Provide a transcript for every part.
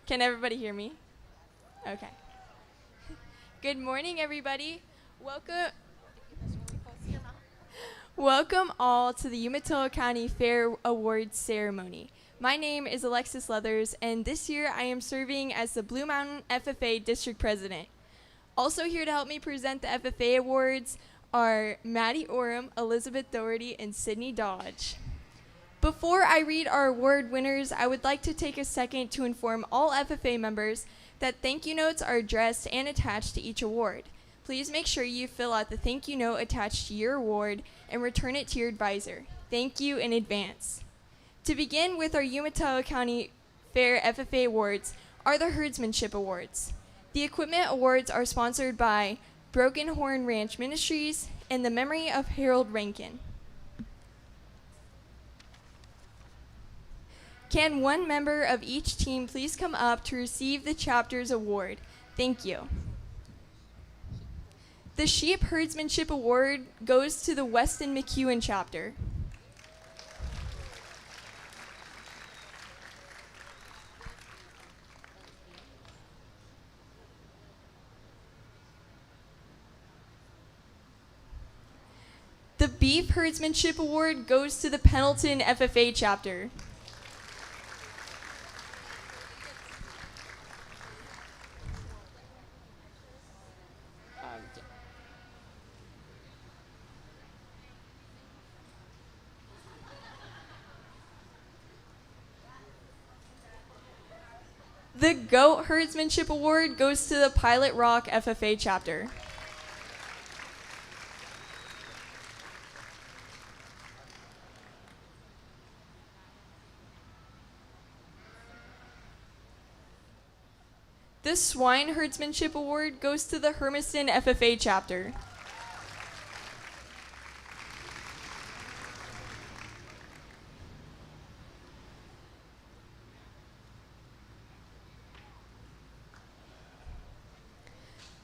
Can everybody hear me? Okay. Good morning, everybody. Welcome all to the Umatilla County Fair Awards Ceremony. My name is Alexis Leathers, and this year I am serving as the Blue Mountain FFA District President. Also here to help me present the FFA Awards are Maddie Oram, Elizabeth Doherty, and Sydney Dodge. Before I read our award winners, I would like to take a second to inform all FFA members that thank you notes are addressed and attached to each award. Please make sure you fill out the thank you note attached to your award and return it to your advisor. Thank you in advance. To begin with our Umatilla County Fair FFA Awards are the Herdsmanship Awards. The equipment awards are sponsored by Broken Horn Ranch Ministries and the memory of Harold Rankin. Can one member of each team please come up to receive the chapter's award? Thank you. The Sheep Herdsmanship Award goes to the Weston McEwen chapter. The Beef Herdsmanship Award goes to the Pendleton FFA chapter. The Goat Herdsmanship Award goes to the Pilot Rock FFA chapter. The Swine Herdsmanship Award goes to the Hermiston FFA chapter.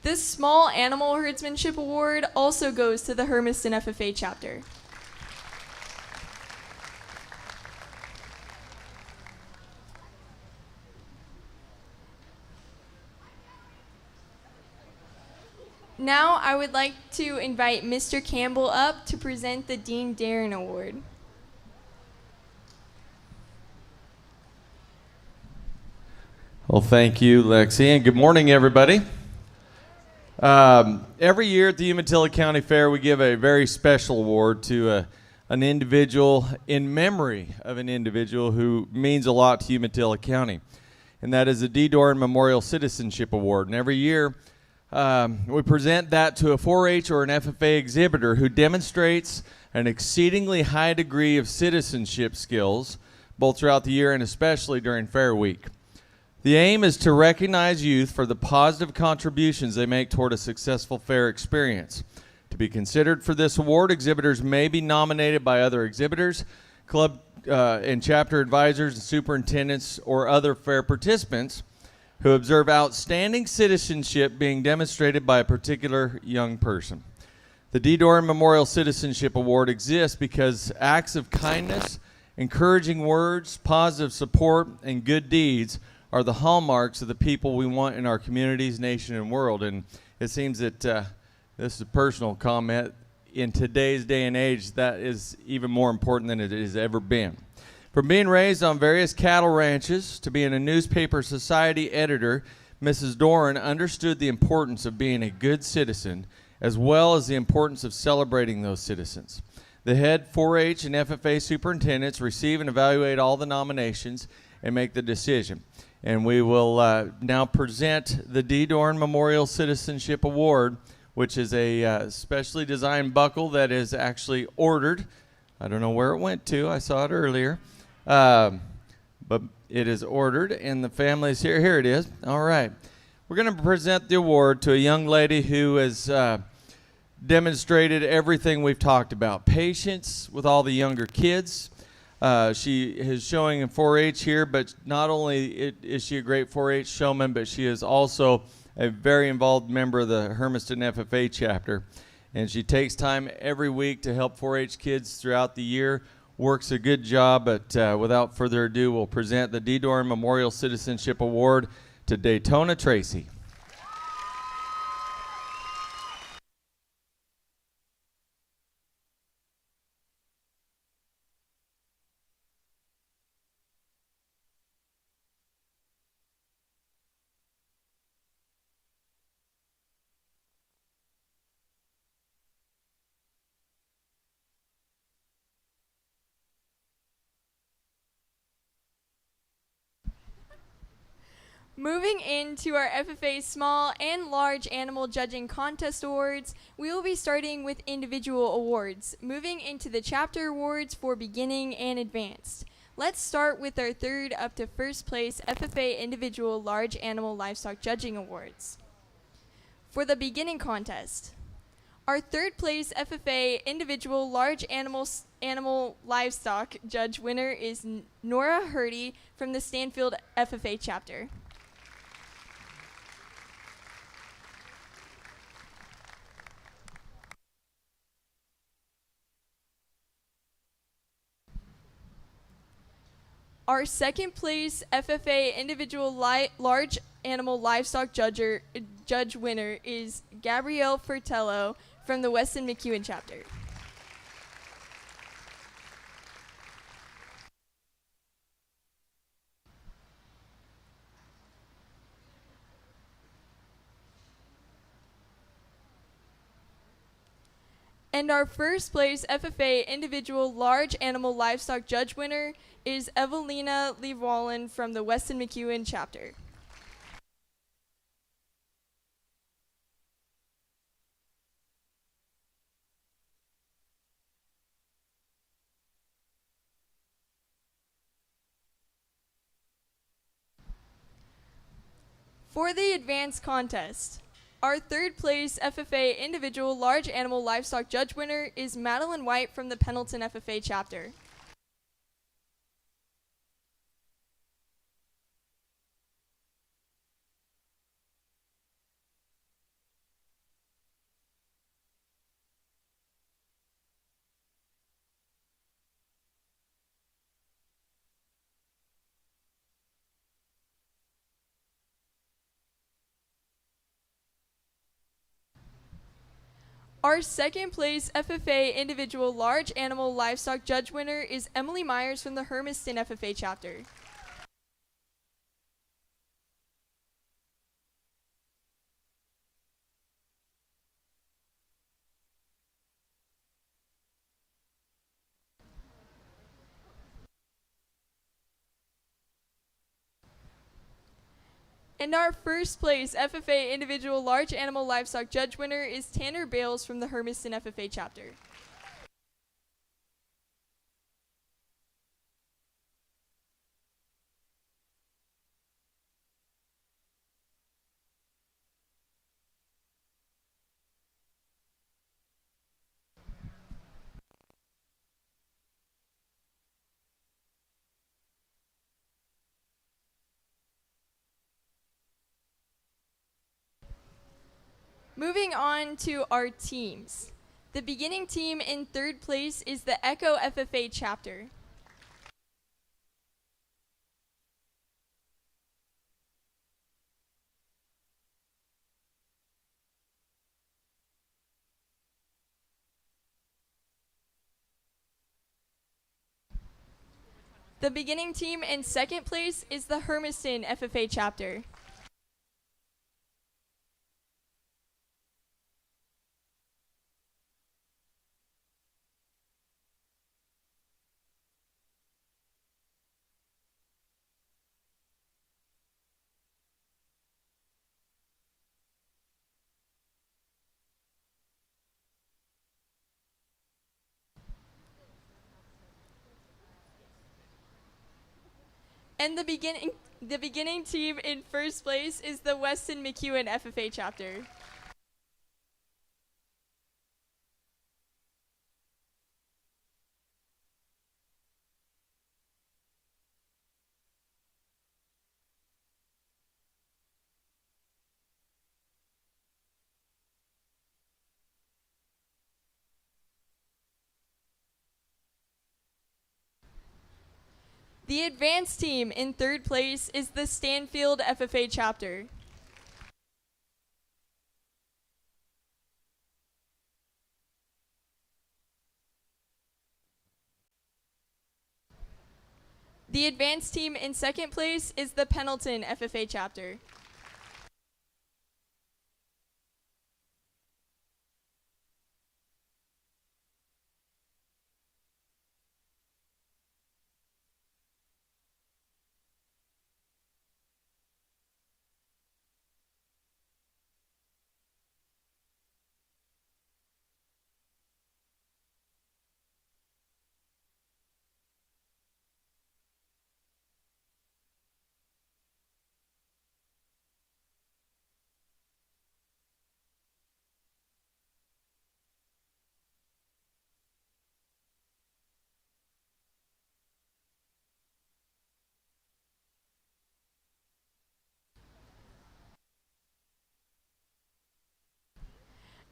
The Small Animal Herdsmanship Award also goes to the Hermiston FFA chapter. Now I would like to invite Mr. Campbell up to present the Dean Darren Award. Well, thank you, Lexi, and good morning, everybody. Every year at the Umatilla County Fair, we give a very special award to an individual in memory of an individual who means a lot to Umatilla County, and that is the D. Doran Memorial Citizenship Award. And every year, We present that to a 4-H or an FFA exhibitor who demonstrates an exceedingly high degree of citizenship skills, both throughout the year and especially during Fair Week. The aim is to recognize youth for the positive contributions they make toward a successful fair experience. To be considered for this award, exhibitors may be nominated by other exhibitors, club and chapter advisors, and superintendents, or other fair participants who observe outstanding citizenship being demonstrated by a particular young person. The D. Doran Memorial Citizenship Award exists because acts of kindness, encouraging words, positive support, and good deeds are the hallmarks of the people we want in our communities, nation, and world. And it seems that this is a personal comment. In today's day and age, that is even more important than it has ever been. From being raised on various cattle ranches to being a newspaper society editor, Mrs. Doran understood the importance of being a good citizen, as well as the importance of celebrating those citizens. The head 4-H and FFA superintendents receive and evaluate all the nominations and make the decision. And we will now present the D. Doran Memorial Citizenship Award, which is a specially designed buckle that is actually ordered. I don't know where it went to. I saw it earlier. But it is ordered, and the family is here. Here it is. All right. We're going to present the award to a young lady who has demonstrated everything we've talked about. Patience with all the younger kids. She is showing in 4-H here, but not only is she a great 4-H showman, but she is also a very involved member of the Hermiston FFA chapter. And she takes time every week to help 4-H kids throughout the year. Works a good job, but without further ado, we'll present the D. Doran Memorial Citizenship Award to Daytona Tracy. Moving into our FFA Small and Large Animal Judging Contest Awards, we will be starting with individual awards, moving into the chapter awards for beginning and advanced. Let's start with our third up to first place FFA Individual Large Animal Livestock Judging Awards. For the beginning contest, our third place FFA Individual Large Animal Livestock Judge winner is Nora Hurdy from the Stanfield FFA chapter. Our second place FFA Individual Large Animal Livestock Judge winner is Gabrielle Fertello from the Weston McEwen chapter. And our first place FFA Individual Large Animal Livestock Judge winner is Evelina Lewallen from the Weston McEwen chapter. For the advanced contest, our third place FFA Individual Large Animal Livestock Judge winner is Madeline White from the Pendleton FFA chapter. Our second place FFA Individual Large Animal Livestock Judge winner is Emily Myers from the Hermiston FFA chapter. And our first place FFA Individual Large Animal Livestock Judge winner is Tanner Bales from the Hermiston FFA chapter. Moving on to our teams. The beginning team in third place is the Echo FFA chapter. The beginning team in second place is the Hermiston FFA chapter. And the beginning team in first place is the Weston McEwen FFA chapter. The advanced team in third place is the Stanfield FFA chapter. The advanced team in second place is the Pendleton FFA chapter.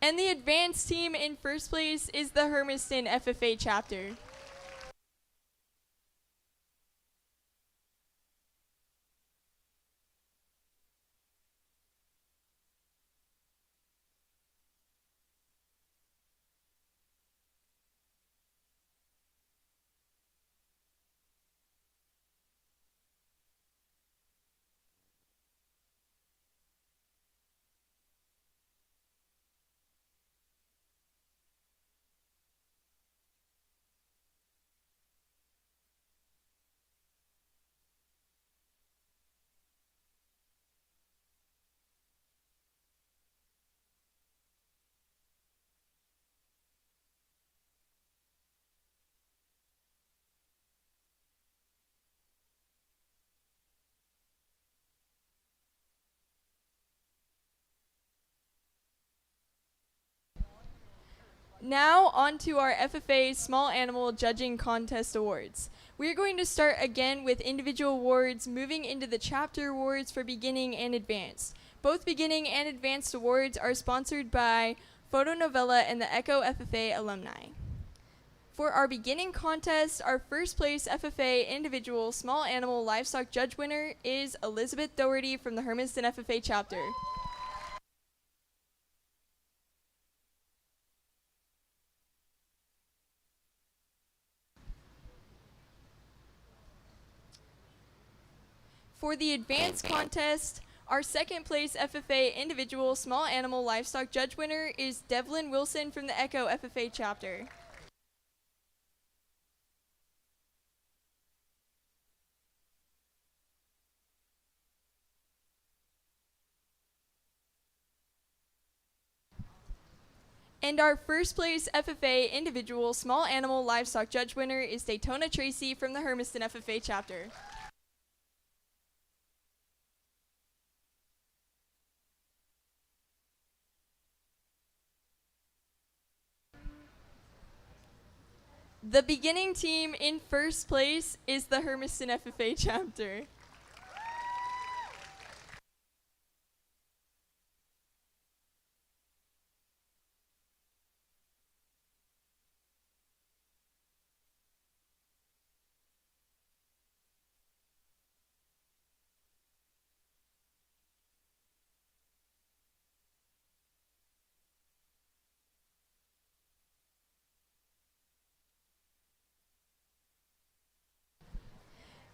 And the advanced team in first place is the Hermiston FFA chapter. Now on to our FFA Small Animal Judging Contest Awards. We're going to start again with individual awards, moving into the chapter awards for beginning and advanced. Both beginning and advanced awards are sponsored by Photo Novella and the Echo FFA alumni. For our beginning contest, our first place FFA Individual Small Animal Livestock Judge winner is Elizabeth Doherty from the Hermiston FFA chapter. For the advanced contest, our second place FFA Individual Small Animal Livestock Judge winner is Devlin Wilson from the Echo FFA chapter. And our first place FFA individual small animal livestock judge winner is Daytona Tracy from the Hermiston FFA chapter. The beginning team in first place is the Hermiston FFA chapter.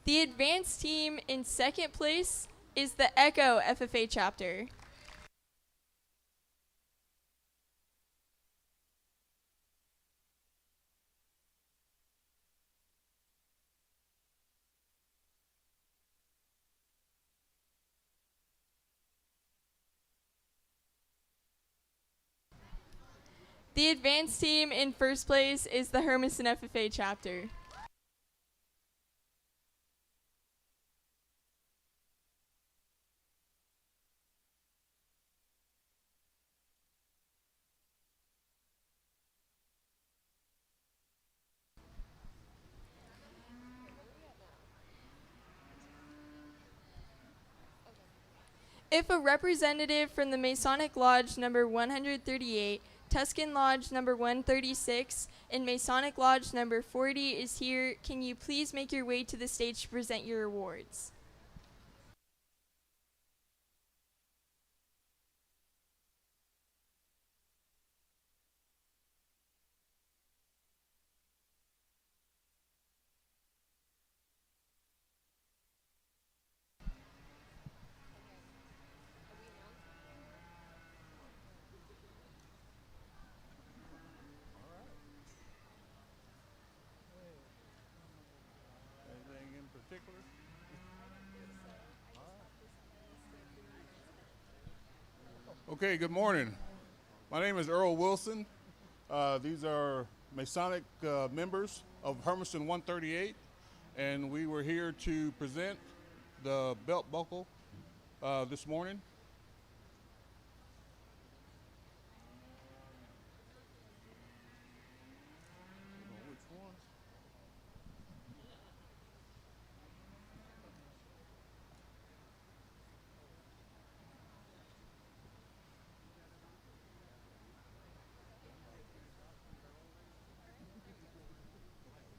The advanced team in second place is the Echo FFA chapter. The advanced team in first place is the Hermiston FFA chapter. If a representative from the Masonic Lodge number 138, Tuscan Lodge number 136, and Masonic Lodge number 40 is here, can you please make your way to the stage to present your awards? Anything in particular? Okay, good morning. My name is Earl Wilson. These are Masonic members of Hermiston 138, and we were here to present the belt buckle this morning. Which one?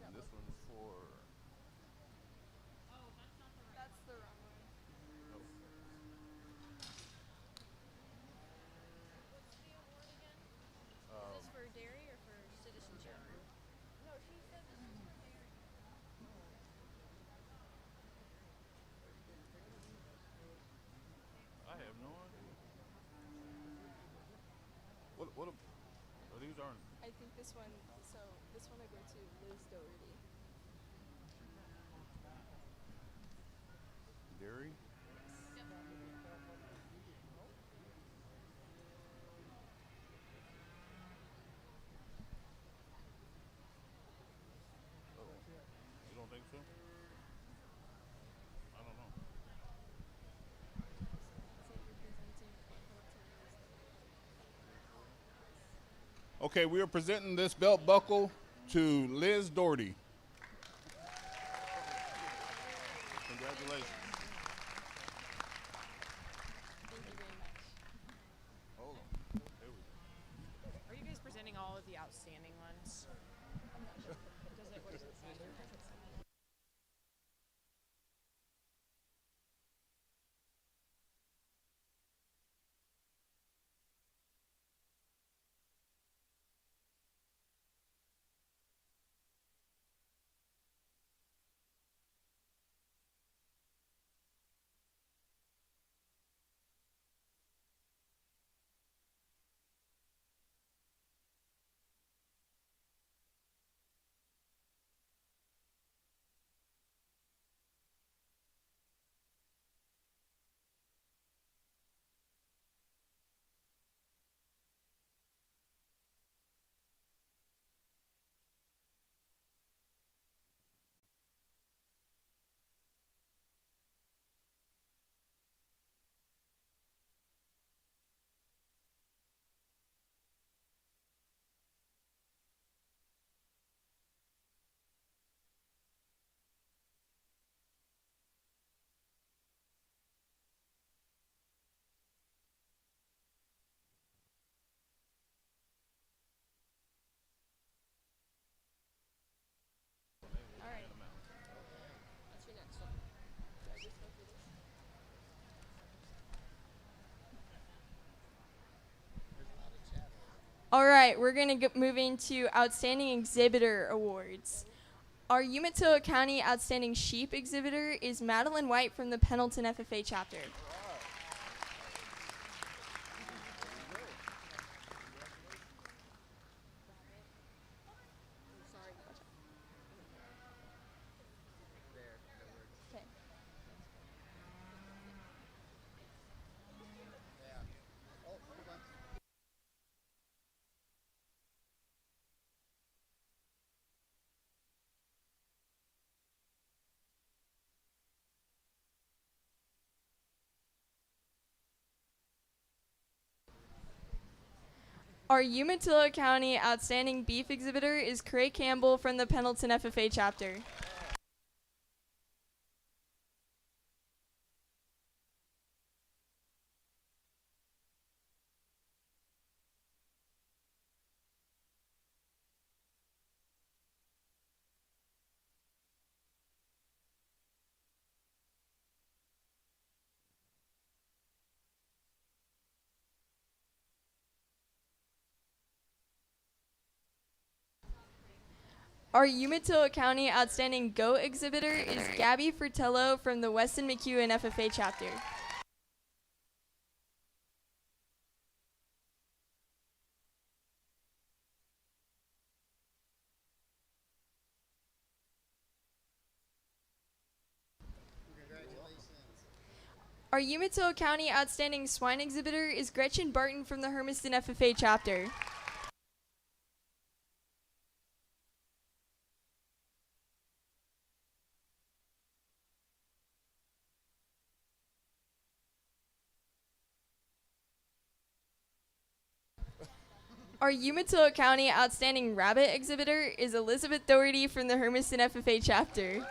And this one's for. That's the wrong one. Oh. Is this for dairy or for citizenship? No, she said this was for dairy. I have no idea. What are these aren't I think this one will go to Liz Doherty. dairy? Oh, you don't think so? I don't know. Okay, we are presenting this belt buckle to Liz Doherty. Congratulations. Thank you very much. Hold on. There we go. Are you guys presenting all of the outstanding ones? What does it say? All right, we're going to move into Outstanding Exhibitor Awards. Our Umatilla County Outstanding Sheep Exhibitor is Madeline White from the Pendleton FFA chapter. Our Umatilla County Outstanding Beef Exhibitor is Craig Campbell from the Pendleton FFA chapter. Our Umatilla County Outstanding Goat Exhibitor is Gabby Fratello from the Weston McEwen FFA chapter. Our Umatilla County Outstanding Swine Exhibitor is Gretchen Barton from the Hermiston FFA chapter. Our Umatilla County Outstanding Rabbit Exhibitor is Elizabeth Doherty from the Hermiston FFA chapter.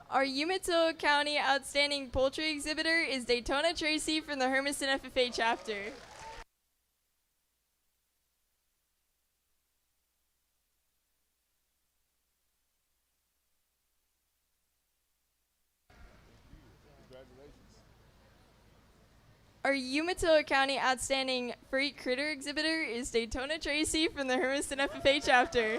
Our Umatilla County Outstanding Poultry Exhibitor is Daytona Tracy from the Hermiston FFA chapter. Our Umatilla County Outstanding Freight Critter Exhibitor is Daytona Tracy from the Hermiston FFA chapter.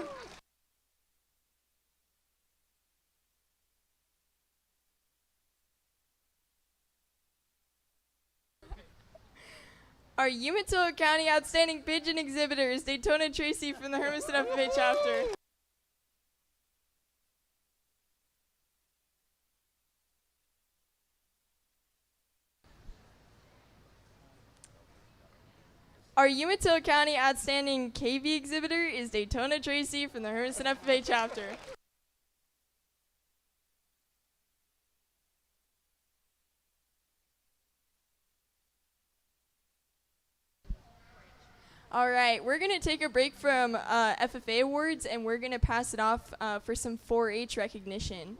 Our Umatilla County Outstanding Pigeon Exhibitor is Daytona Tracy from the Hermiston FFA chapter. Our Umatilla County Outstanding KV Exhibitor is Daytona Tracy from the Hermiston FFA chapter. All right, we're going to take a break from FFA awards and we're going to pass it off for some 4-H recognition.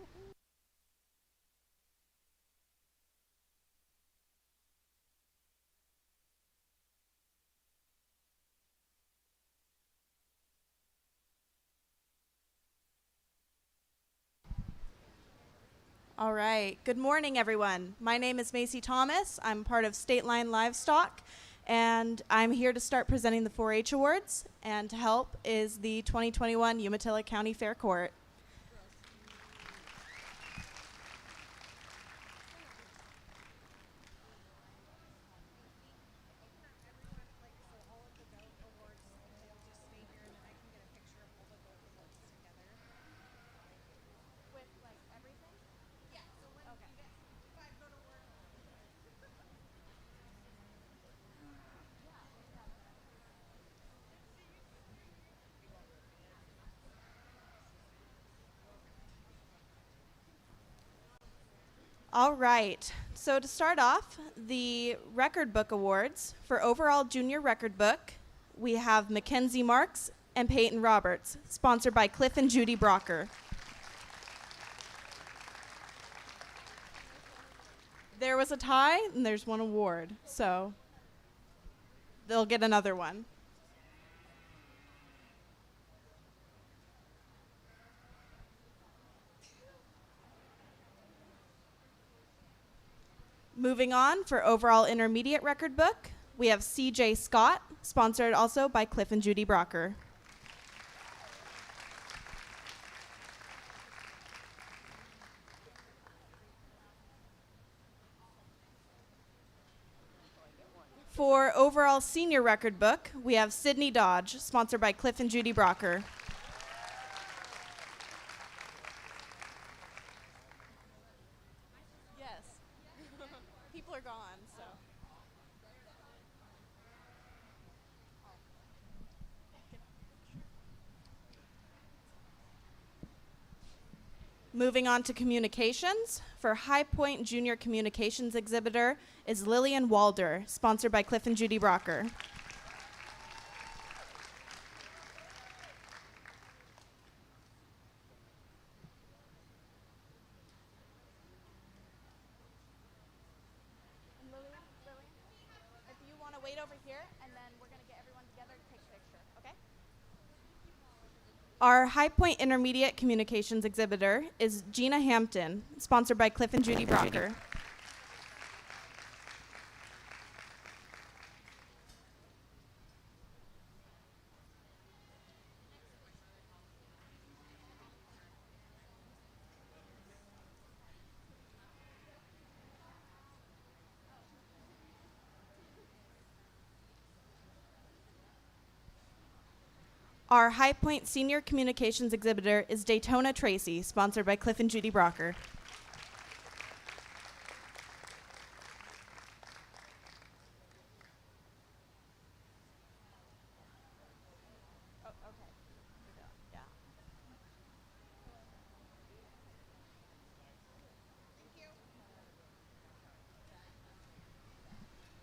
All right. Good morning, everyone. My name is Macy Thomas. I'm part of State Line Livestock, and I'm here to start presenting the 4-H Awards. And to help is the 2021 Umatilla County Fair Court. All right, so to start off, the Record Book Awards for Overall Junior Record Book, we have Mackenzie Marks and Peyton Roberts, sponsored by Cliff and Judy Brocker. There was a tie, and there's one award, so they'll get another one. Moving on for overall intermediate record book, we have CJ Scott, sponsored also by Cliff and Judy Brocker. For overall senior record book, we have Sydney Dodge, sponsored by Cliff and Judy Brocker. Yes. People are gone, so. Moving on to communications, for High Point Junior Communications exhibitor is Lillian Walder, sponsored by Cliff and Judy Brocker. And Lillian, if you want to wait over here, and then we're going to get everyone together to take a picture, okay? Our High Point Intermediate Communications exhibitor is Gina Hampton, sponsored by Cliff and Judy Brocker. Our High Point Senior Communications exhibitor is Daytona Tracy, sponsored by Cliff and Judy Brocker.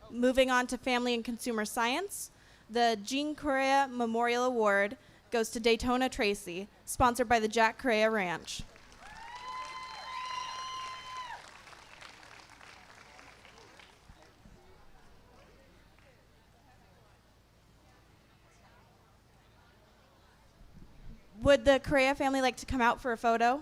Moving on to Family and Consumer Science, the Jean Correa Memorial Award goes to Daytona Tracy, sponsored by the Jack Correa Ranch. Would the Correa family like to come out for a photo?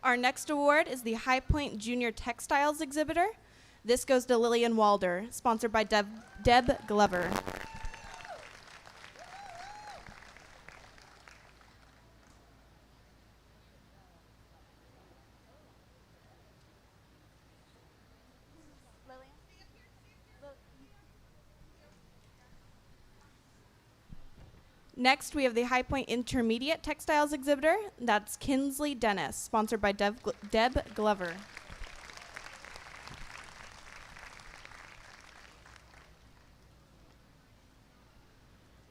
Our next award is the High Point Junior Textiles exhibitor. This goes to Lillian Walder, sponsored by Deb Glover. Next, we have the High Point Intermediate Textiles exhibitor. That's Kinsley Dennis, sponsored by Deb Glover.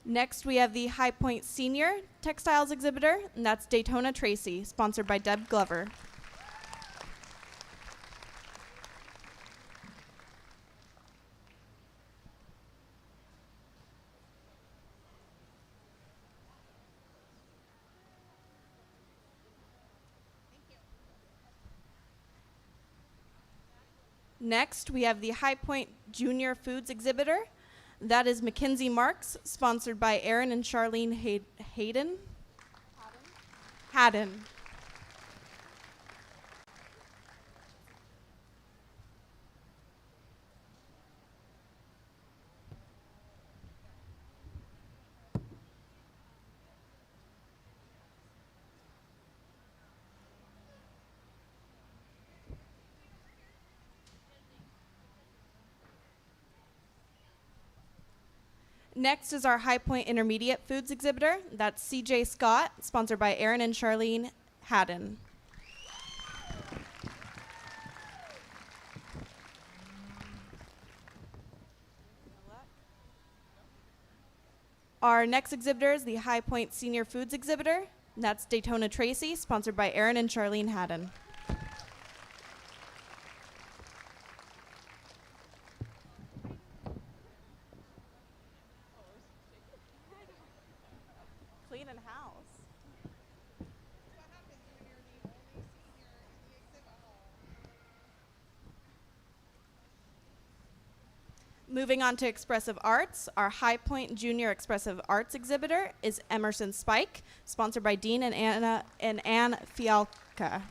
Next, we have the High Point Senior Textiles exhibitor, and that's Daytona Tracy, sponsored by Deb Glover. Next, we have the High Point Junior Foods exhibitor. That is Mackenzie Marks, sponsored by Aaron and Charlene Haddon. Next is our High Point Intermediate Foods exhibitor. That's CJ Scott, sponsored by Aaron and Charlene Haddon. Our next exhibitor is the High Point Senior Foods exhibitor. And that's Daytona Tracy, sponsored by Aaron and Charlene Haddon. Cleaning house. Moving on to expressive arts, our High Point Junior Expressive Arts exhibitor is Emerson Spike, sponsored by Dean and Ann Fialka.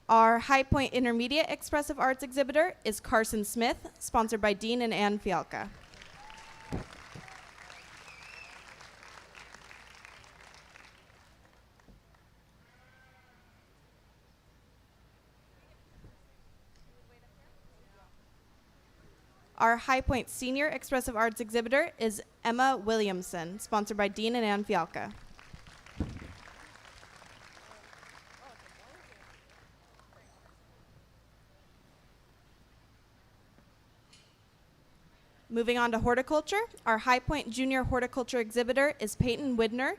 Our High Point Intermediate Expressive Arts exhibitor is Carson Smith, sponsored by Dean and Ann Fialka. Our High Point Senior Expressive Arts exhibitor is Emma Williamson, sponsored by Dean and Ann Fialka. Moving on to horticulture, our High Point Junior Horticulture exhibitor is Peyton Widner,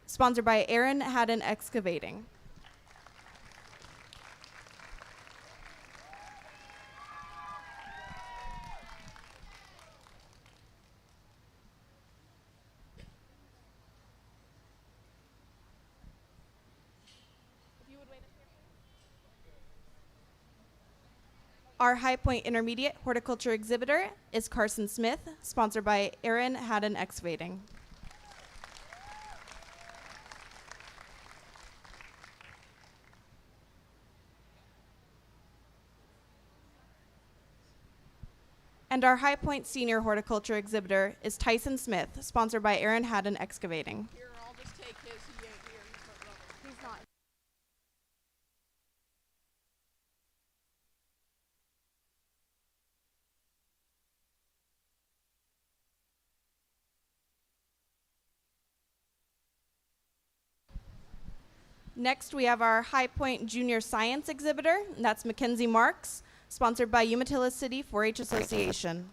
sponsored by Aaron Haddon Excavating. Our High Point Intermediate Horticulture exhibitor is Carson Smith, sponsored by Aaron Haddon Excavating. And our High Point Senior Horticulture exhibitor is Tyson Smith, sponsored by Aaron Haddon Excavating. Here, I'll just take his. He ain't here. He's not. Next, we have our High Point Junior Science exhibitor, and that's Mackenzie Marks, sponsored by Umatilla City 4-H Association.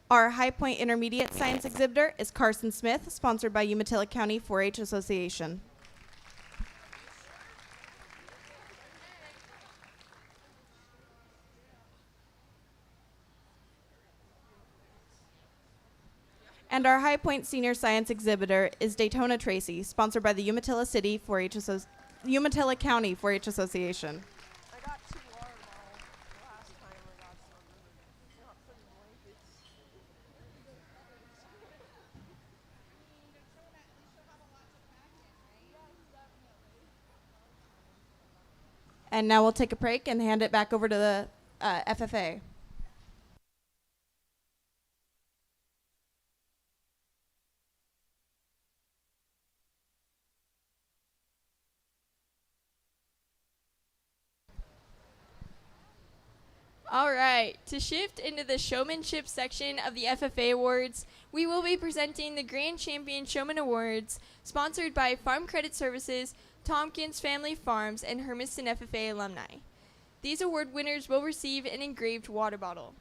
Our High Point Intermediate Science exhibitor is Carson Smith, sponsored by Umatilla County 4-H Association. And our High Point Senior Science exhibitor is Daytona Tracy, sponsored by the Umatilla City 4-H Umatilla County 4-H Association. I got 2 water bottles. Last time I got some. Not pretty blankets. And now we'll take a break and hand it back over to the FFA. All right, to shift into the showmanship section of the FFA Awards, we will be presenting the Grand Champion Showman Awards, sponsored by Farm Credit Services, Tompkins Family Farms, and Hermiston FFA alumni. These award winners will receive an engraved water bottle.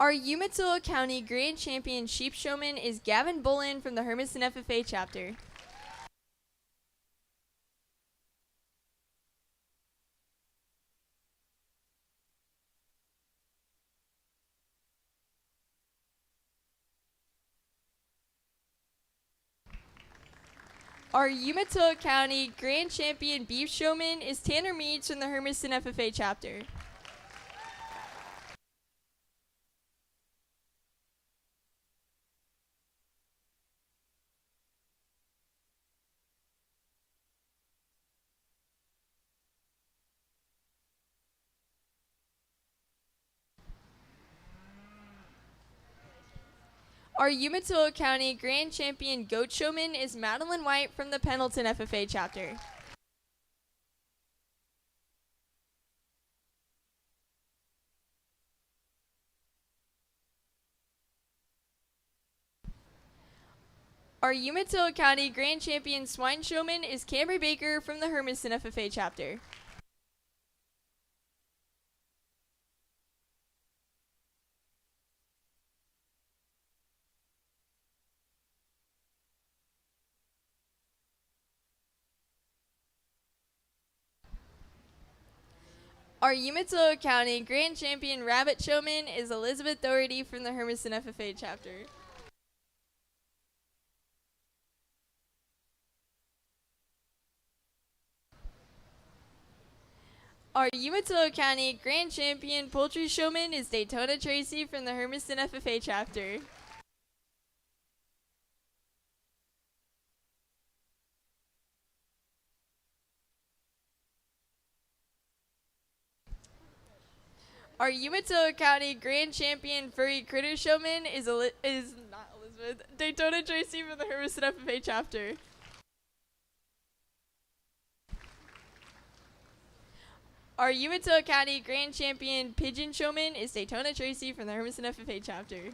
Our Umatilla County Grand Champion Sheep Showman is Gavin Bullen from the Hermiston FFA chapter. Our Umatilla County Grand Champion Beef Showman is Tanner Meads from the Hermiston FFA chapter. Our Umatilla County Grand Champion Goat Showman is Madeline White from the Pendleton FFA chapter. Our Umatilla County Grand Champion Swine Showman is Camry Baker from the Hermiston FFA chapter. Our Umatilla County Grand Champion Rabbit Showman is Elizabeth Doherty from the Hermiston FFA chapter. Our Umatilla County Grand Champion Poultry Showman is Daytona Tracy from the Hermiston FFA chapter. Our Umatilla County Grand Champion Furry Critter Showman is not Elizabeth, Daytona Tracy from the Hermiston FFA chapter. Our Umatilla County Grand Champion Pigeon Showman is Daytona Tracy from the Hermiston FFA chapter.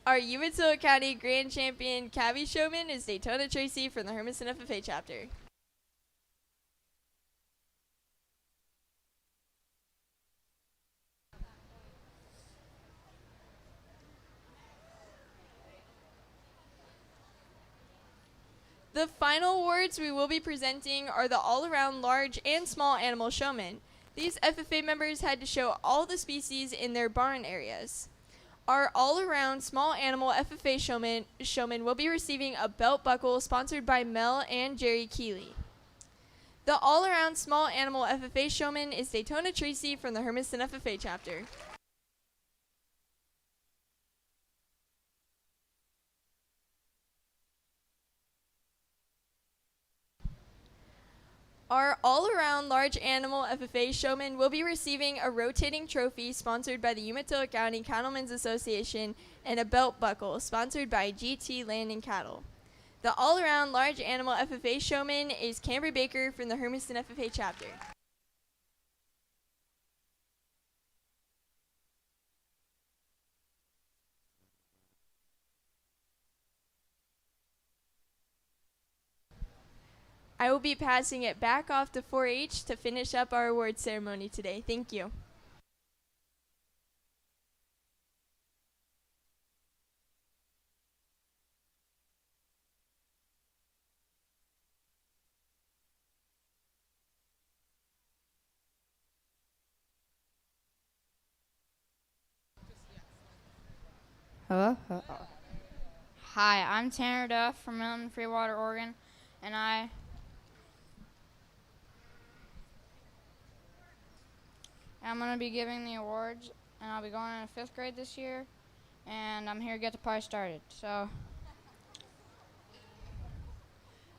Our Umatilla County Grand Champion Cabby Showman is Daytona Tracy from the Hermiston FFA chapter. The final awards we will be presenting are the all-around large and small animal showmen. These FFA members had to show all the species in their barn areas. Our all-around small animal FFA showman will be receiving a belt buckle sponsored by Mel and Jerry Keeley. The all-around small animal FFA showman is Daytona Tracy from the Hermiston FFA chapter. Our all-around large animal FFA showman will be receiving a rotating trophy sponsored by the Umatilla County Cattlemen's Association and a belt buckle sponsored by GT Land and Cattle. The all-around large animal FFA showman is Camry Baker from the Hermiston FFA chapter. I will be passing it back off to 4-H to finish up our award ceremony today. Thank you. Hello? Hi, I'm Tanner Duff from Milton Freewater, Oregon, and I'm going to be giving the awards, and I'll be going into 5th grade this year, and I'm here to get the party started. So,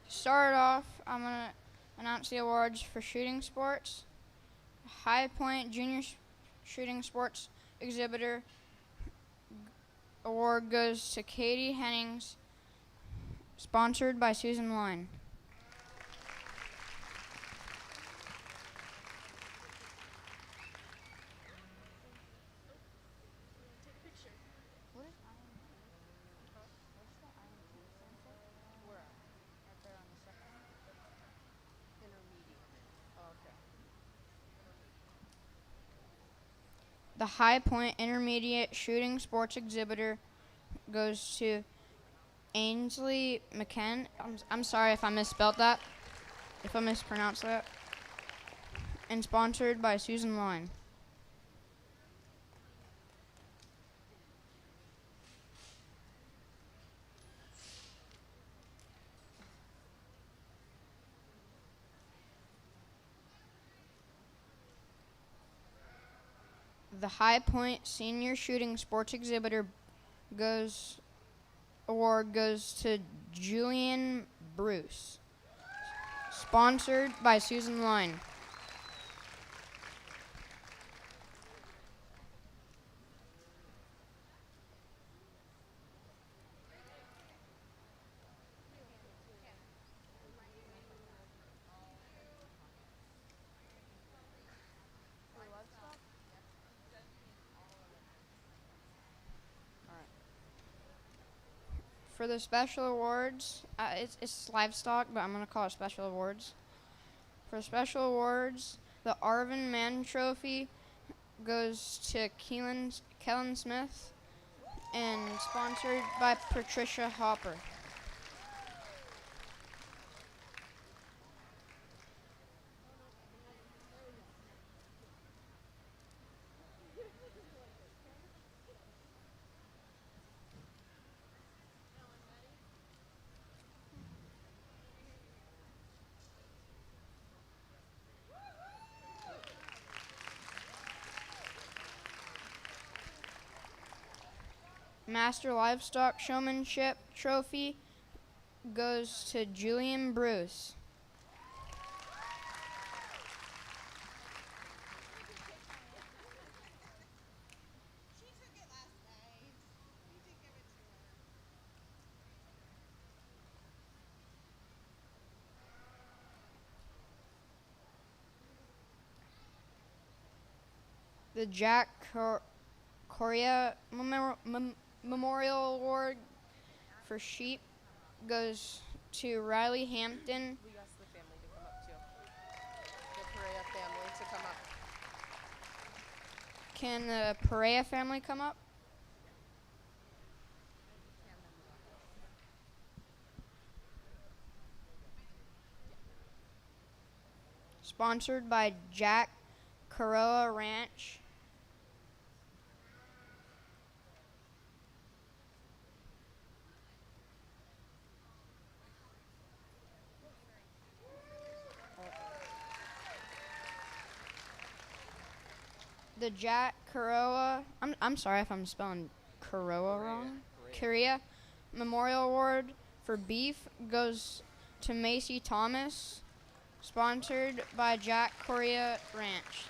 to start off, I'm going to announce the awards for shooting sports. High Point Junior Shooting Sports Exhibitor award goes to Katie Hennings, sponsored by Susan Line. The High Point Intermediate Shooting Sports Exhibitor goes to Ainsley McKen. I'm sorry if I misspelled that, if I mispronounced that. And sponsored by Susan Line. The High Point Senior Shooting Sports Exhibitor award goes to Julian Bruce. Sponsored by Susan Line. For the special awards, it's livestock, but I'm going to call it special awards. For special awards, the Arvin Mann Trophy goes to Kellen Smith and sponsored by Patricia Hopper. Master Livestock Showmanship Trophy goes to Julian Bruce. The Jack Correa Memorial Award for sheep goes to Riley Hampton. We asked the family to come up too. The Perea family to come up. Can the Perea family come up? Sponsored by Jack Caroa Ranch. The Jack Caroa, I'm sorry if I'm spelling Caroa wrong. Korea Memorial Award for beef goes to Macy Thomas, sponsored by Jack Correa Ranch.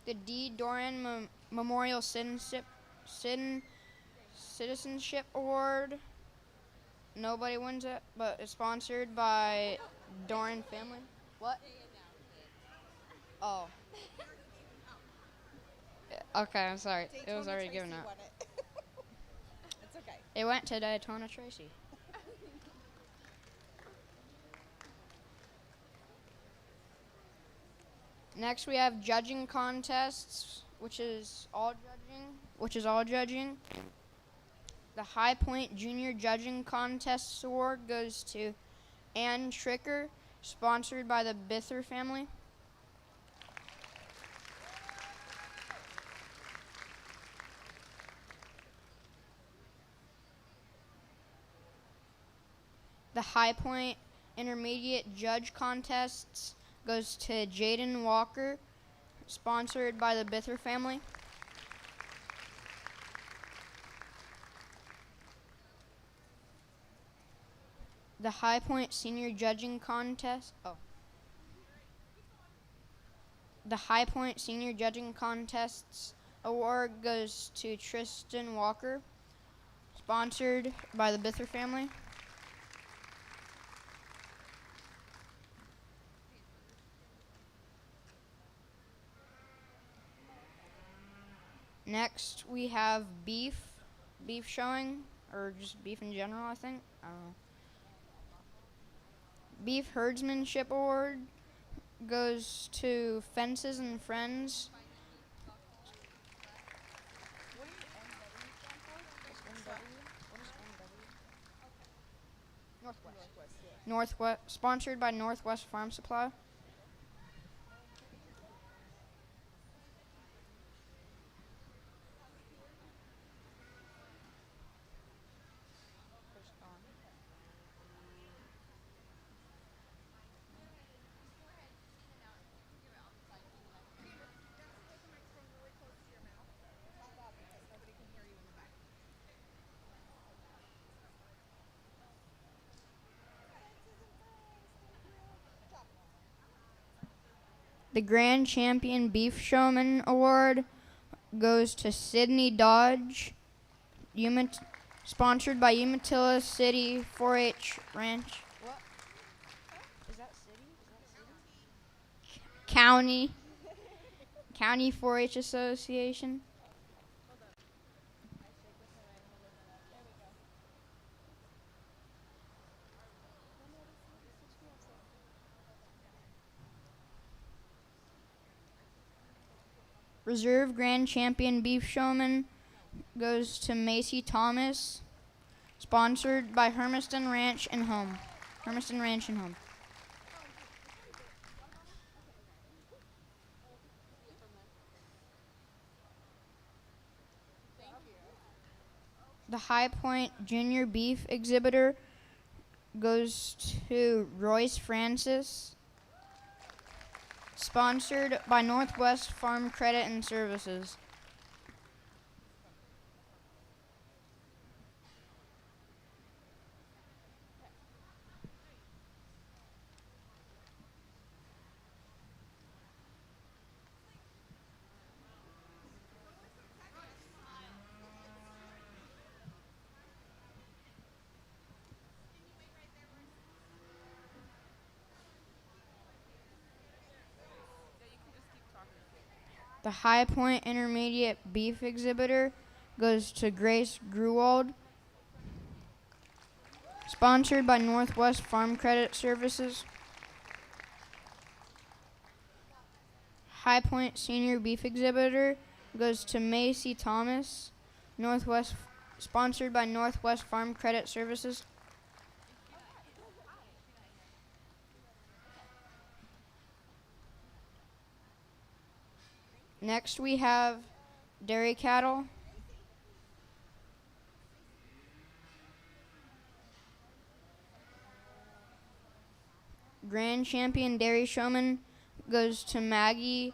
The D. Doran Memorial Citizenship Award. Nobody wins it, but it's sponsored by Doran family. What? Oh. Okay, I'm sorry. It was already given out. It's okay. It went to Daytona Tracy. Next, we have judging contests, which is all judging. The High Point Junior Judging Contest Award goes to Ann Tricker, sponsored by the Bither family. The High Point Intermediate Judge Contests goes to Jaden Walker, sponsored by the Bither family. The High Point Senior Judging Contest. The High Point Senior Judging Contests Award goes to Tristan Walker, sponsored by the Bither family. Next, we have beef showing, or just beef in general, I think. I don't know. Beef Herdsmanship Award goes to Fences and Friends. Northwest, sponsored by Northwest Farm Supply. The Grand Champion Beef Showman Award goes to Sydney Dodge, sponsored by Umatilla City 4-H Ranch. What? Is that city? County 4-H Association. Reserve Grand Champion Beef Showman goes to Macy Thomas, sponsored by Hermiston Ranch and Home. Hermiston Ranch and Home. The High Point Junior Beef Exhibitor goes to Royce Francis, sponsored by Northwest Farm Credit and Services. The High Point Intermediate Beef Exhibitor goes to Grace Gruwald, sponsored by Northwest Farm Credit Services. High Point Senior Beef Exhibitor goes to Macy Thomas, sponsored by Northwest Farm Credit Services. Next we have dairy cattle. Grand Champion Dairy Showman goes to Maggie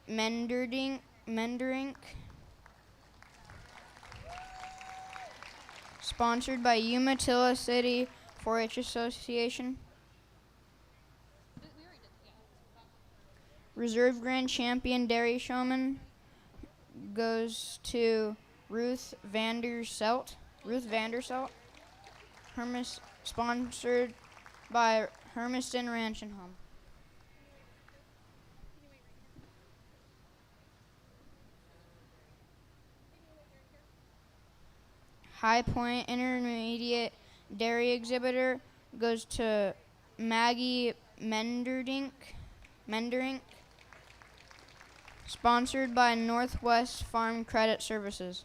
Menderink, sponsored by Umatilla City 4-H Association. Reserve Grand Champion Dairy Showman goes to Ruth Vanderselt, sponsored by Hermiston Ranch and Home. High Point Intermediate Dairy Exhibitor goes to Maggie Menderink, sponsored by Northwest Farm Credit Services.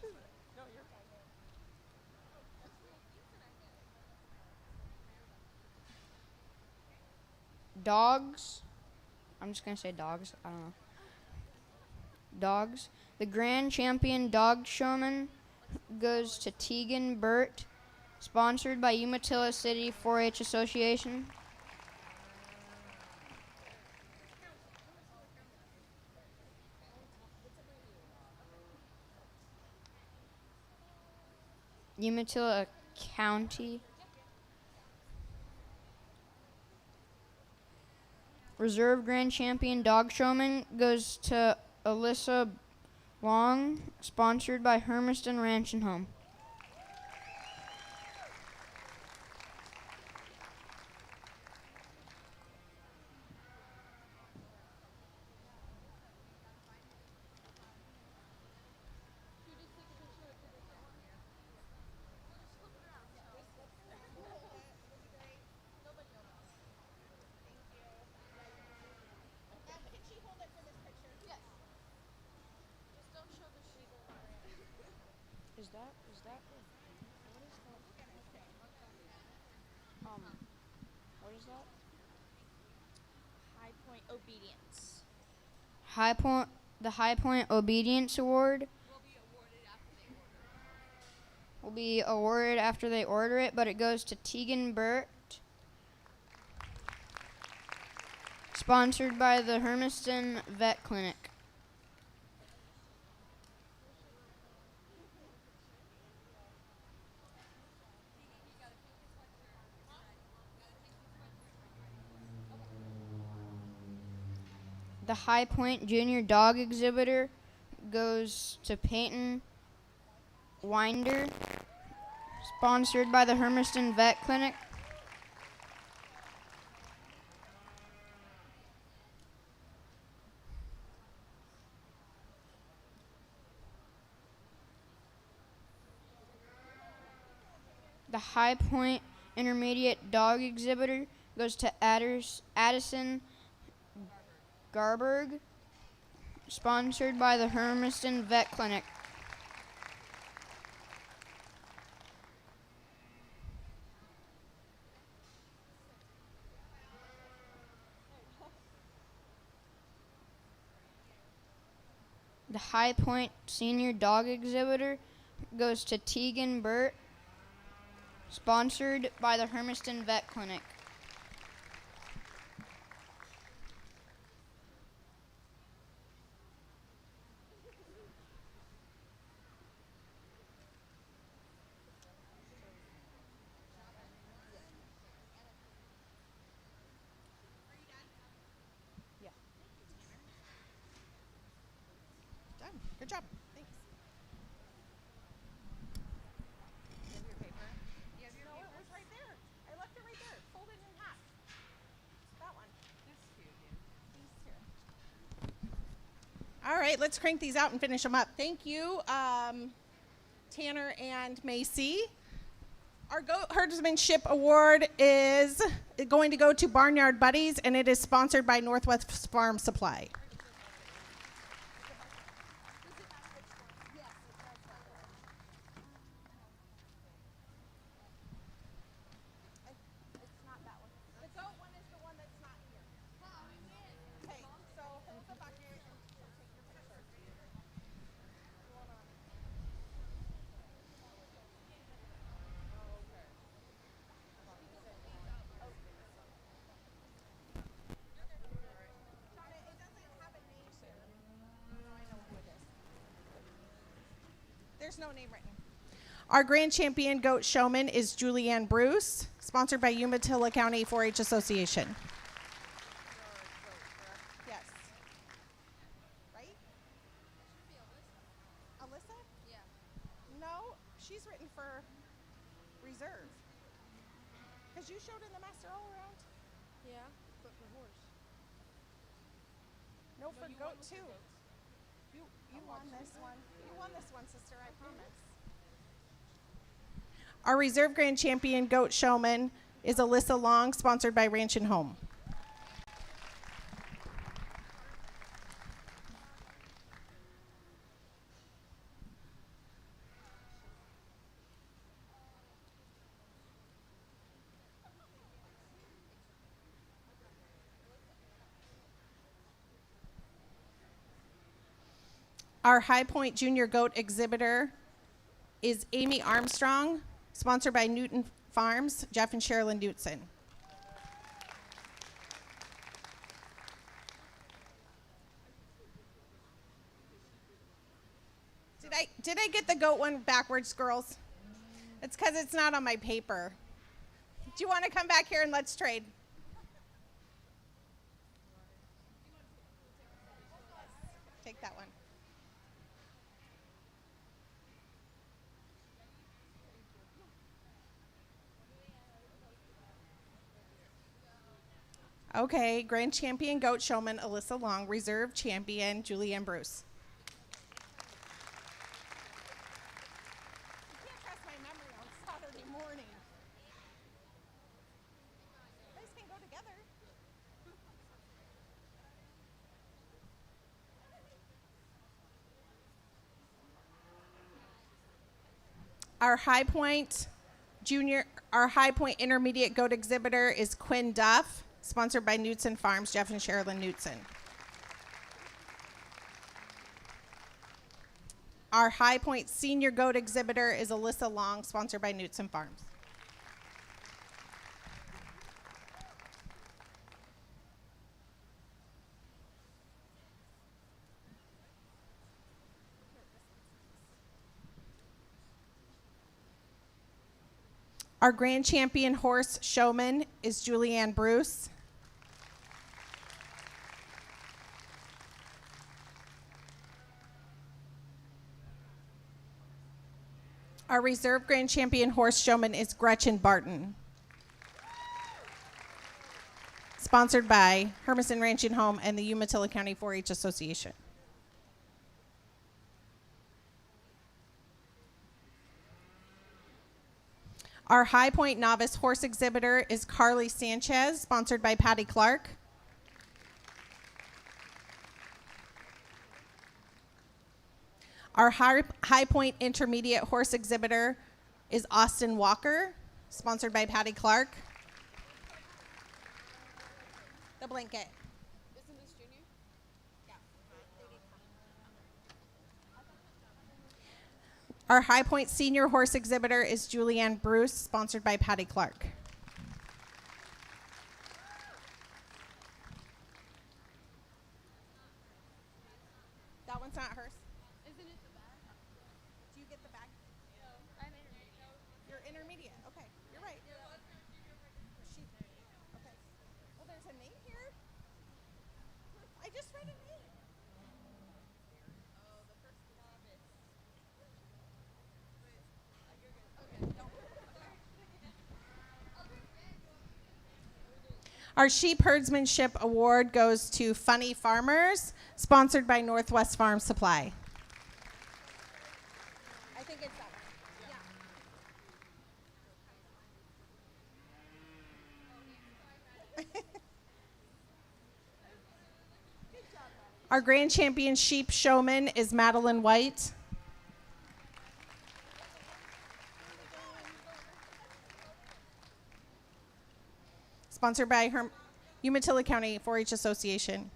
Dogs. I'm just going to say dogs. I don't know. Dogs. The Grand Champion Dog Showman goes to Tegan Burt, sponsored by Umatilla City 4-H Association. Umatilla County. Reserve Grand Champion Dog Showman goes to Alyssa Long, sponsored by Hermiston Ranch and Home. Is that what is that? High Point Obedience. The High Point Obedience Award will be awarded after they order it, but it goes to Tegan Burt, sponsored by the Hermiston Vet Clinic. The High Point Junior Dog Exhibitor goes to Peyton Winder, sponsored by the Hermiston Vet Clinic. The High Point Intermediate Dog Exhibitor goes to Addison Garberg, sponsored by the Hermiston Vet Clinic. The High Point Senior Dog Exhibitor goes to Tegan Burt, sponsored by the Hermiston Vet Clinic. Done. Good job. Thanks. You have your paper? You have your paper? It was right there. I left it right there. Folded in half. That one. This cute. These two. All right, let's crank these out and finish them up. Thank you, Tanner and Macy. Our Goat Herdsmanship Award is going to go to Barnyard Buddies, and it is sponsored by Northwest Farm Supply. The goat one is the one that's not here. Okay, so hold the bucket and she'll take your picture. Donna, it doesn't have a name here. I know who it is. There's no name written. Our grand champion goat showman is Julianne Bruce, sponsored by Umatilla County 4-H Association. Yes. Right? Alyssa? Yeah. No, she's written for reserve. Because you showed in the master all around. Yeah, but for horse. No, for goat too. You won this one. You won this one, sister, I promise. Our reserve grand champion goat showman is Alyssa Long, sponsored by Ranch and Home. Our High Point Junior Goat exhibitor is Amy Armstrong, sponsored by Newton Farms, Jeff and Sherilyn Newtson. Did I get the goat one backwards, girls? It's because it's not on my paper. Do you want to come back here and let's trade? Take that one. Okay, grand champion goat showman Alyssa Long, reserve champion Julianne Bruce. You can't trust my memory on Saturday morning. You guys can go together. Our High Point Intermediate Goat exhibitor is Quinn Duff, sponsored by Knutson Farms, Jeff and Sherilyn Knutson. Our High Point Senior Goat exhibitor is Alyssa Long, sponsored by Knutson Farms. Our grand champion horse showman is Julianne Bruce. Our reserve grand champion horse showman is Gretchen Barton. Sponsored by Hermiston Ranch and Home and the Umatilla County 4-H Association. Our High Point novice horse exhibitor is Carly Sanchez, sponsored by Patty Clark. Our High Point intermediate horse exhibitor is Austin Walker, sponsored by Patty Clark. The blanket. Isn't this junior? Our High Point senior horse exhibitor is Julianne Bruce, sponsored by Patty Clark. That one's not hers. Isn't it the bag? Do you get the bag? No. I'm intermediate. You're intermediate. Okay, you're right. She, okay. Well, there's a name here. I just read a name. Oh, the first novice. Our Sheep Herdsmanship Award goes to Funny Farmers, sponsored by Northwest Farm Supply. I think it's that one. Yeah. Our Grand Champion Sheep Showman is Madeline White. Sponsored by Umatilla County 4-H Association.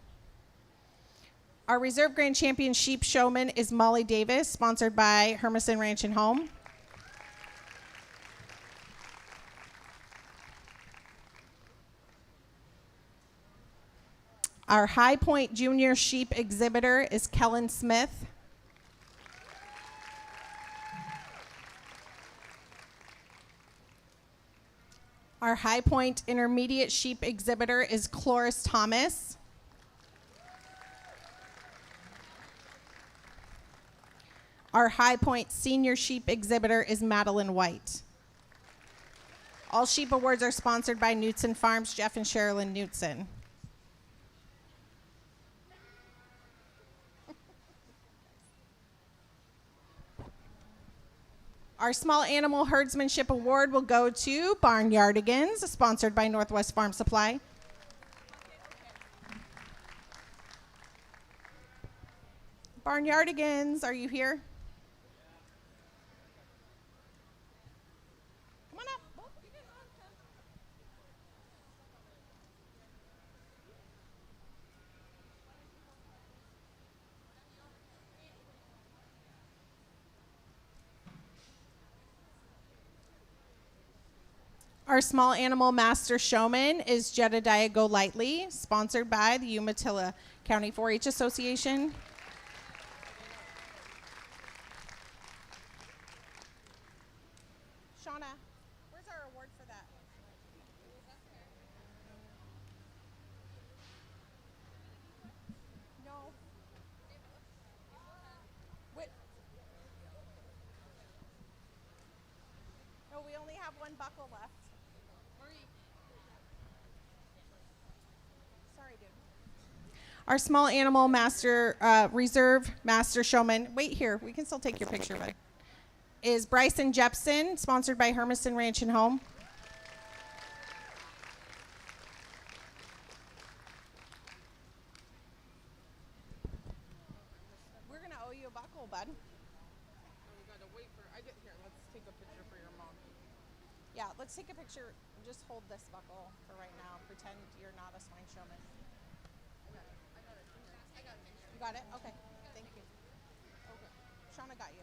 Our Reserve Grand Champion Sheep Showman is Molly Davis, sponsored by Hermiston Ranch and Home. Our High Point Junior Sheep Exhibitor is Kellen Smith. Our High Point Intermediate Sheep Exhibitor is Cloris Thomas. Our High Point Senior Sheep Exhibitor is Madeline White. All sheep awards are sponsored by Knutson Farms, Jeff and Sherilyn Knutson. Our Small Animal Herdsmanship Award will go to Barnyardigans, sponsored by Northwest Farm Supply. Barnyardigans, are you here? Come on up. Our Small Animal Master Showman is Jedediah Golightly, sponsored by the Umatilla County 4-H Association. Shauna, where's our award for that? No. Wait. No, we only have one buckle left. Sorry, dude. Our Small Animal Master Reserve Master Showman. Wait here. We can still take your picture, bud. Is Bryson Jepson, sponsored by Hermiston Ranch and Home. We're going to owe you a buckle, bud. We gotta wait for. Here. Let's take a picture for your mom. Yeah, let's take a picture. Just hold this buckle for right now. Pretend you're not a swine showman. You got it? Okay. Thank you. Okay. Shauna got you.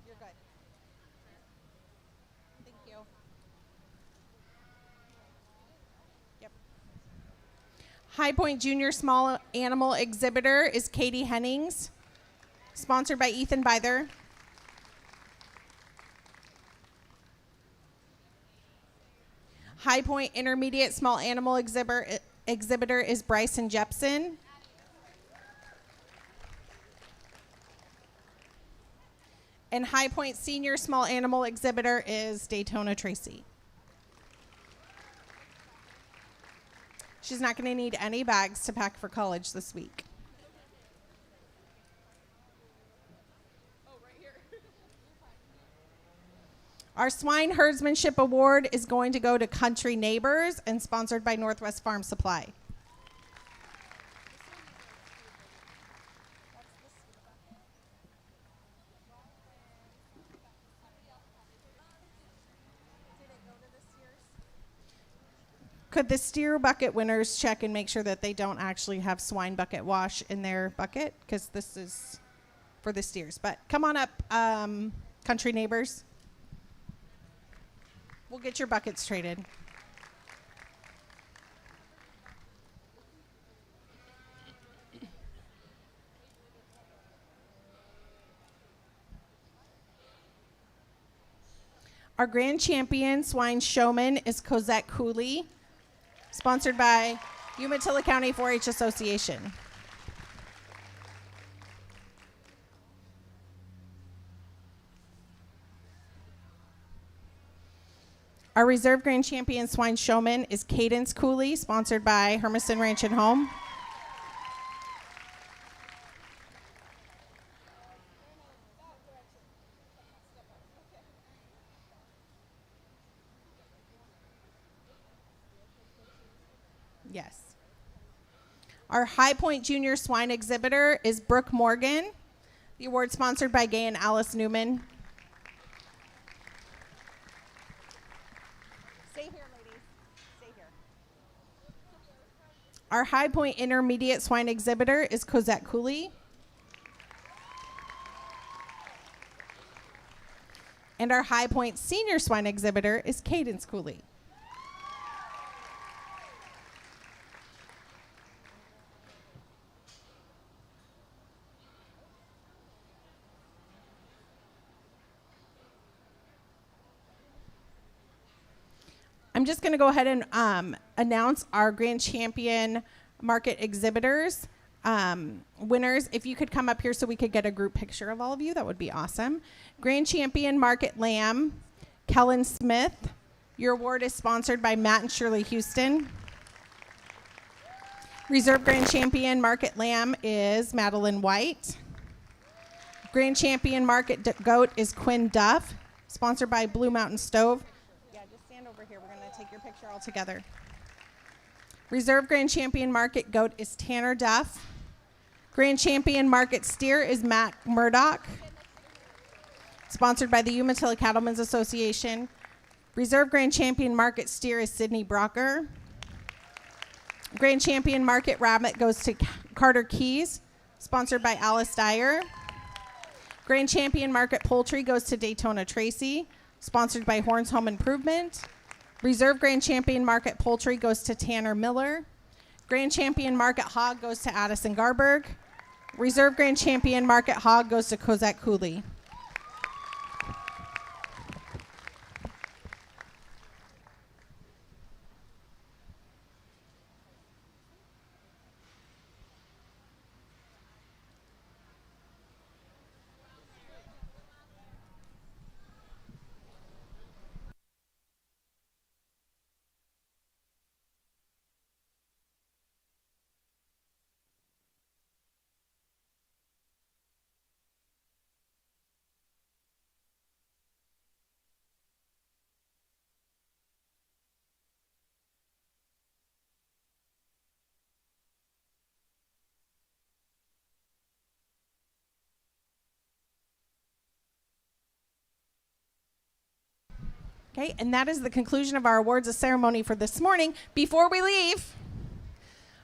You're good. Thank you. Yep. High Point Junior Small Animal Exhibitor is Katie Hennings, sponsored by Ethan Bither. High Point Intermediate Small Animal Exhibitor is Bryson Jepson. And High Point Senior Small Animal Exhibitor is Daytona Tracy. She's not going to need any bags to pack for college this week. Our Swine Herdsmanship Award is going to go to Country Neighbors and sponsored by Northwest Farm Supply. Could the steer bucket winners check and make sure that they don't actually have swine bucket wash in their bucket? Because this is for the steers. But come on up, Country Neighbors. We'll get your buckets traded. Our grand champion swine showman is Cosette Cooley, sponsored by Umatilla County 4-H Association. Our reserve grand champion swine showman is Cadence Cooley, sponsored by Hermiston Ranch and Home. Yes. Our High Point Junior Swine Exhibitor is Brooke Morgan. The award sponsored by Gay and Alice Newman. Stay here, ladies. Stay here. Our High Point Intermediate Swine Exhibitor is Cosette Cooley. And our High Point Senior Swine Exhibitor is Cadence Cooley. I'm just going to go ahead and announce our grand champion market exhibitors. Winners, if you could come up here so we could get a group picture of all of you, that would be awesome. Grand champion Market Lamb, Kellen Smith. Your award is sponsored by Matt and Shirley Houston. Reserve grand champion Market Lamb is Madeline White. Grand champion Market Goat is Quinn Duff, sponsored by Blue Mountain Stove. Yeah, just stand over here. We're going to take your picture all together. Reserve grand champion Market Goat is Tanner Duff. Grand champion Market Steer is Matt Murdoch, sponsored by the Umatilla Cattlemen's Association. Reserve grand champion Market Steer is Sydney Brocker. Grand champion Market Rabbit goes to Carter Keys, sponsored by Alice Dyer. Grand champion Market Poultry goes to Daytona Tracy, sponsored by Horns Home Improvement. Reserve grand champion Market Poultry goes to Tanner Miller. Grand champion Market Hog goes to Addison Garberg. Reserve grand champion Market Hog goes to Cosette Cooley. Okay, and that is the conclusion of our awards ceremony for this morning. Before we leave,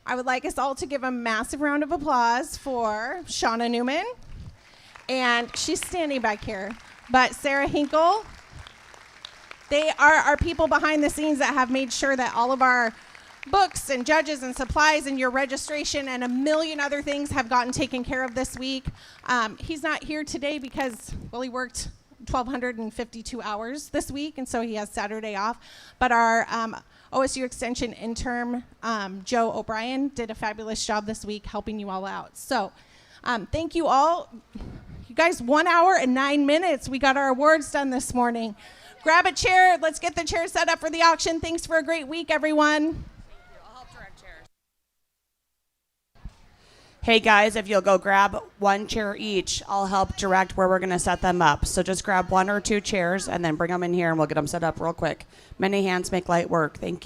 I would like us all to give a massive round of applause for Shauna Newman. And she's standing back here. But Sarah Hinkle, they are our people behind the scenes that have made sure that all of our books and judges and supplies and your registration and a million other things have gotten taken care of this week. He's not here today because, well, he worked 1,252 hours this week, and so he has Saturday off. But our OSU Extension intern, Joe O'Brien, did a fabulous job this week helping you all out. So Thank you all. You guys, 1 hour and 9 minutes. We got our awards done this morning. Grab a chair. Let's get the chair set up for the auction. Thanks for a great week, everyone. Hey guys, if you'll go grab one chair each, I'll help direct where we're going to set them up. So just grab 1 or 2 chairs and then bring them in here and we'll get them set up real quick. Many hands make light work. Thank you.